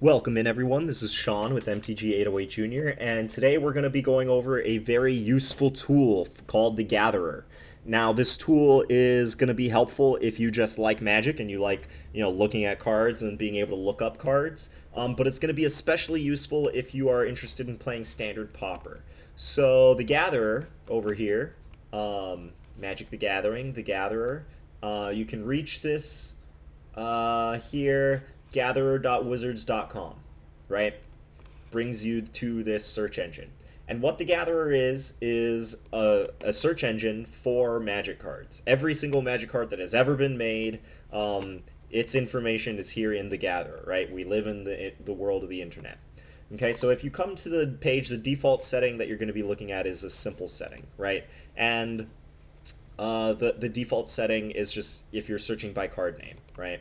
Welcome in, everyone. This is Sean with MTG 808 Jr., and today we're going to be going over a very useful tool called the Gatherer. Now, this tool is going to be helpful if you just like Magic and you like, looking at cards and being able to look up cards. But it's going to be especially useful if you are interested in playing Standard Pauper. So, the Gatherer over here, Magic the Gatherer, you can reach this here, gatherer.wizards.com, right? Brings you to this search engine. And what the Gatherer is a search engine for Magic cards. Every single Magic card that has ever been made, its information is here in the Gatherer, right? We live in the world of the internet. Okay, so if you come to the page, the default setting that you're going to be looking at is a simple setting, right? And the default setting is just if you're searching by card name, right?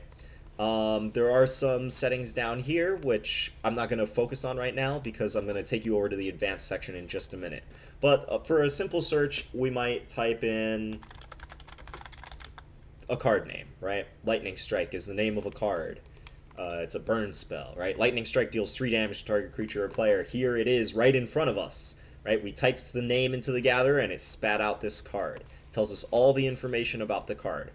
There are some settings down here which I'm not going to focus on right now because I'm going to take you over to the advanced section in just a minute. But for a simple search, we might type in a card name, right? Lightning Strike is the name of a card. It's a burn spell, right? Lightning Strike deals 3 damage to target creature or player. Here it is right in front of us, right? We typed the name into the Gatherer and it spat out this card. It tells us all the information about the card.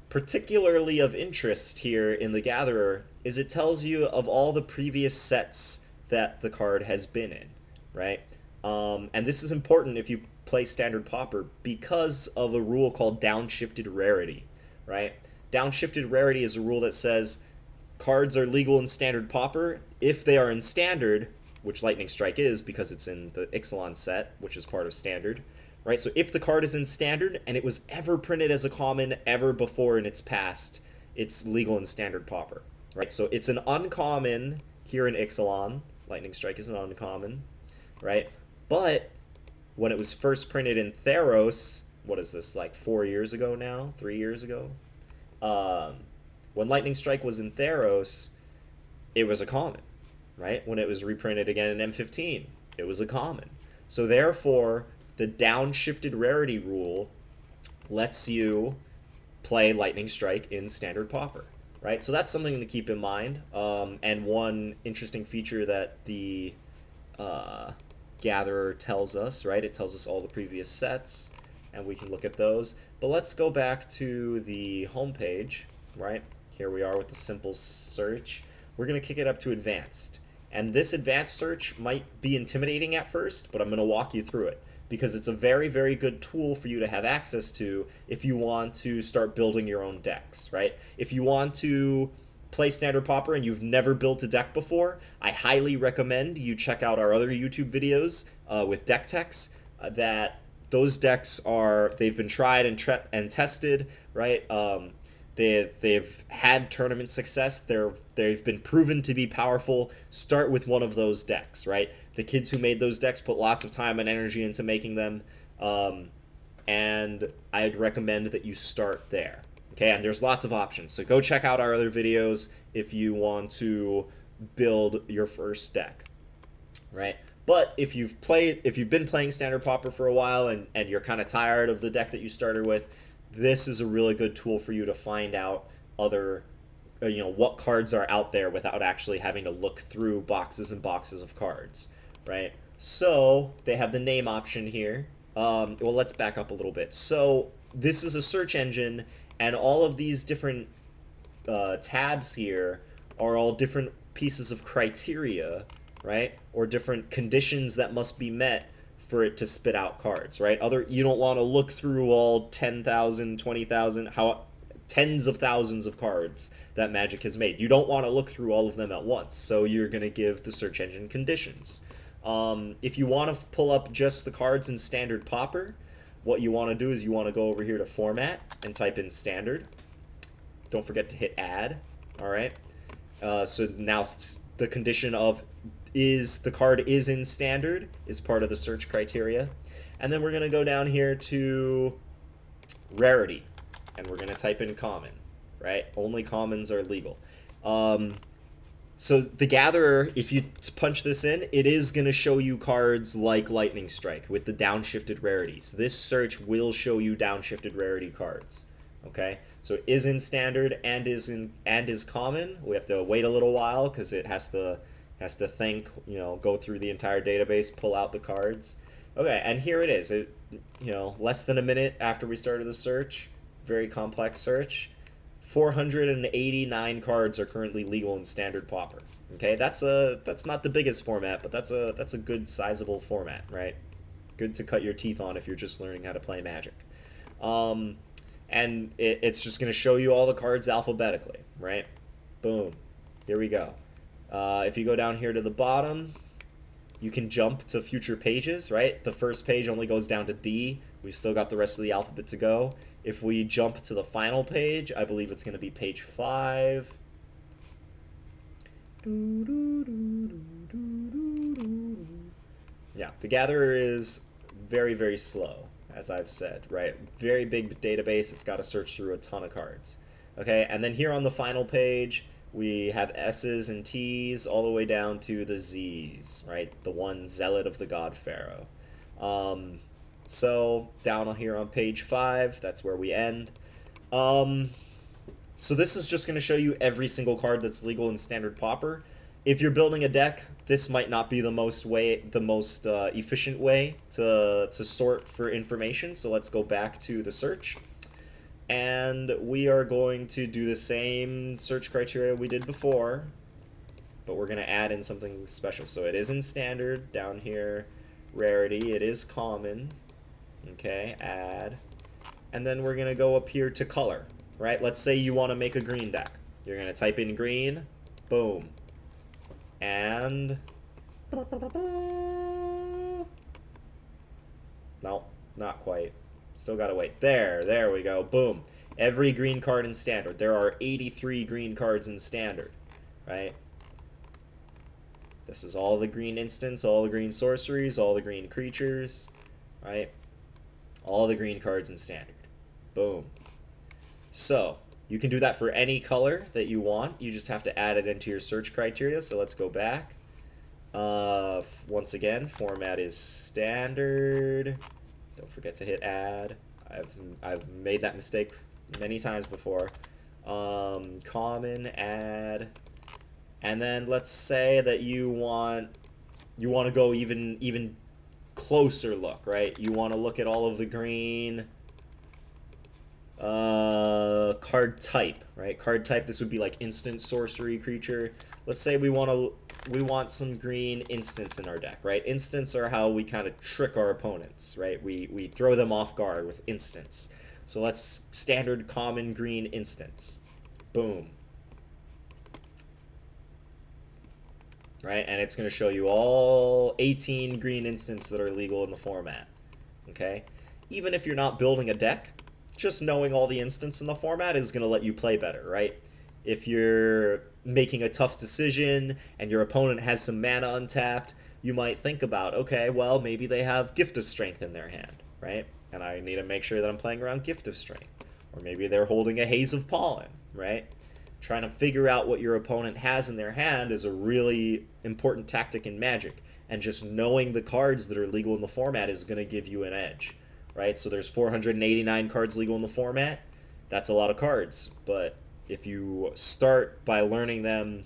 Particularly of interest here in the Gatherer is it tells you of all the previous sets that the card has been in, right? And this is important if you play Standard Pauper because of a rule called Downshifted Rarity, right? Downshifted Rarity is a rule that says cards are legal in Standard Pauper if they are in Standard, which Lightning Strike is because it's in the Ixalan set, which is part of Standard, right? So if the card is in Standard and it was ever printed as a common ever before in its past, it's legal in Standard Pauper, right? So it's an uncommon here in Ixalan. Lightning Strike is an uncommon, right? But when it was first printed in Theros, what is this, like 4 years ago now? 3 years ago? When Lightning Strike was in Theros, it was a common, right? When it was reprinted again in M15, it was a common. So therefore, the downshifted rarity rule lets you play Lightning Strike in Standard Pauper, right? So that's something to keep in mind. And one interesting feature that the Gatherer tells us, right? It tells us all the previous sets, and we can look at those. But let's go back to the home page, right? Here we are with the simple search. We're going to kick it up to advanced. And this advanced search might be intimidating at first, but I'm going to walk you through it because it's a very, very good tool for you to have access to if you want to start building your own decks, right? If you want to play Standard Pauper and you've never built a deck before, I highly recommend you check out our other YouTube videos with deck techs. That those decks they've been tried and tested, right? They've had tournament success. They've been proven to be powerful. Start with one of those decks, right? The kids who made those decks put lots of time and energy into making them, and I'd recommend that you start there. Okay, and there's lots of options. So go check out our other videos if you want to build your first deck, right? But if you've been playing Standard Pauper for a while and you're kind of tired of the deck that you started with, this is a really good tool for you to find out other, what cards are out there without actually having to look through boxes and boxes of cards, right? So they have the name option here. Well, let's back up a little bit. So this is a search engine, and all of these different tabs here are all different pieces of criteria, right? Or different conditions that must be met for it to spit out cards, right? You don't want to look through all 10,000, 20,000, tens of thousands of cards that Magic has made. You don't want to look through all of them at once, so you're going to give the search engine conditions. If you want to pull up just the cards in Standard Pauper, what you want to do is you want to go over here to Format and type in Standard. Don't forget to hit Add, all right? So now the condition of the card is in Standard is part of the search criteria. And then we're going to go down here to Rarity, and we're going to type in Common, right? Only commons are legal. So the Gatherer, if you punch this in, it is going to show you cards like Lightning Strike with the downshifted rarities. This search will show you downshifted rarity cards, okay? So is in standard and is common. We have to wait a little while because it has to think, go through the entire database, pull out the cards. Okay, and here it is. Less than a minute after we started the search, very complex search. 489 cards are currently legal in standard Pauper. Okay, that's not the biggest format, but that's a good sizable format, right? Good to cut your teeth on if you're just learning how to play Magic. And it's just going to show you all the cards alphabetically, right? Boom. Here we go. If you go down here to the bottom, you can jump to future pages, right? The first page only goes down to D. We've still got the rest of the alphabet to go. If we jump to the final page, I believe it's going to be page 5. Yeah, the Gatherer is very, very slow, as I've said, right? Very big database. It's got to search through a ton of cards. Okay, and then here on the final page, we have S's and T's all the way down to the Z's, right? The one Zealot of the God Pharaoh. So down here on page 5, that's where we end. So this is just going to show you every single card that's legal in standard Pauper. If you're building a deck, this might not be the most efficient way to sort for information. So let's go back to the search. And we are going to do the same search criteria we did before, but we're going to add in something special. So it is in standard down here, rarity, it is common. Okay, add. And then we're going to go up here to color, right? Let's say you want to make a green deck. You're going to type in green, boom. And no, not quite. Still gotta wait. There we go. Boom. Every green card in standard. There are 83 green cards in standard, right? This is all the green instants, all the green sorceries, all the green creatures, right? All the green cards in standard. Boom. So you can do that for any color that you want. You just have to add it into your search criteria. So let's go back. Once again, format is standard. Don't forget to hit add. I've made that mistake many times before. Common, add. And then let's say that you want to go even closer look, right? You want to look at all of the green card type, right? Card type, this would be like instant sorcery creature. Let's say we want some green instants in our deck, right? Instants are how we kind of trick our opponents, right? We throw them off guard with instants. So let's standard common green instants. Boom. Right? And it's going to show you all 18 green instants that are legal in the format. Okay? Even if you're not building a deck, just knowing all the instants in the format is going to let you play better, right? If you're making a tough decision and your opponent has some mana untapped, you might think about, okay, well, maybe they have Gift of Strength in their hand, right? And I need to make sure that I'm playing around Gift of Strength. Or maybe they're holding a Haze of Pollen, right? Trying to figure out what your opponent has in their hand is a really important tactic in Magic. And just knowing the cards that are legal in the format is going to give you an edge, right? So there's 489 cards legal in the format. That's a lot of cards. But if you start by learning them,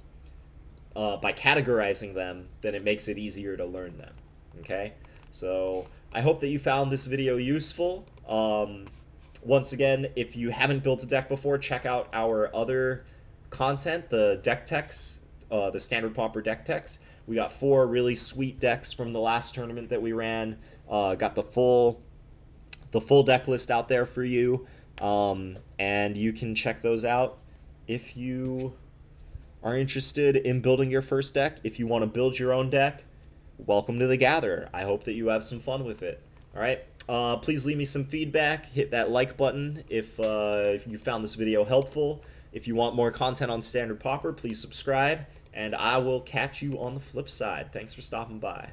by categorizing them, then it makes it easier to learn them, okay? So I hope that you found this video useful. Once again, if you haven't built a deck before, check out our other content, the deck techs, the standard Pauper deck techs. We got 4 really sweet decks from the last tournament that we ran. Got the full deck list out there for you, and you can check those out if you are interested in building your first deck. If you want to build your own deck, welcome to the Gatherer. I hope that you have some fun with it. All right. Please leave me some feedback. Hit that like button if you found this video helpful. If you want more content on Standard Pauper, please subscribe, and I will catch you on the flip side. Thanks for stopping by.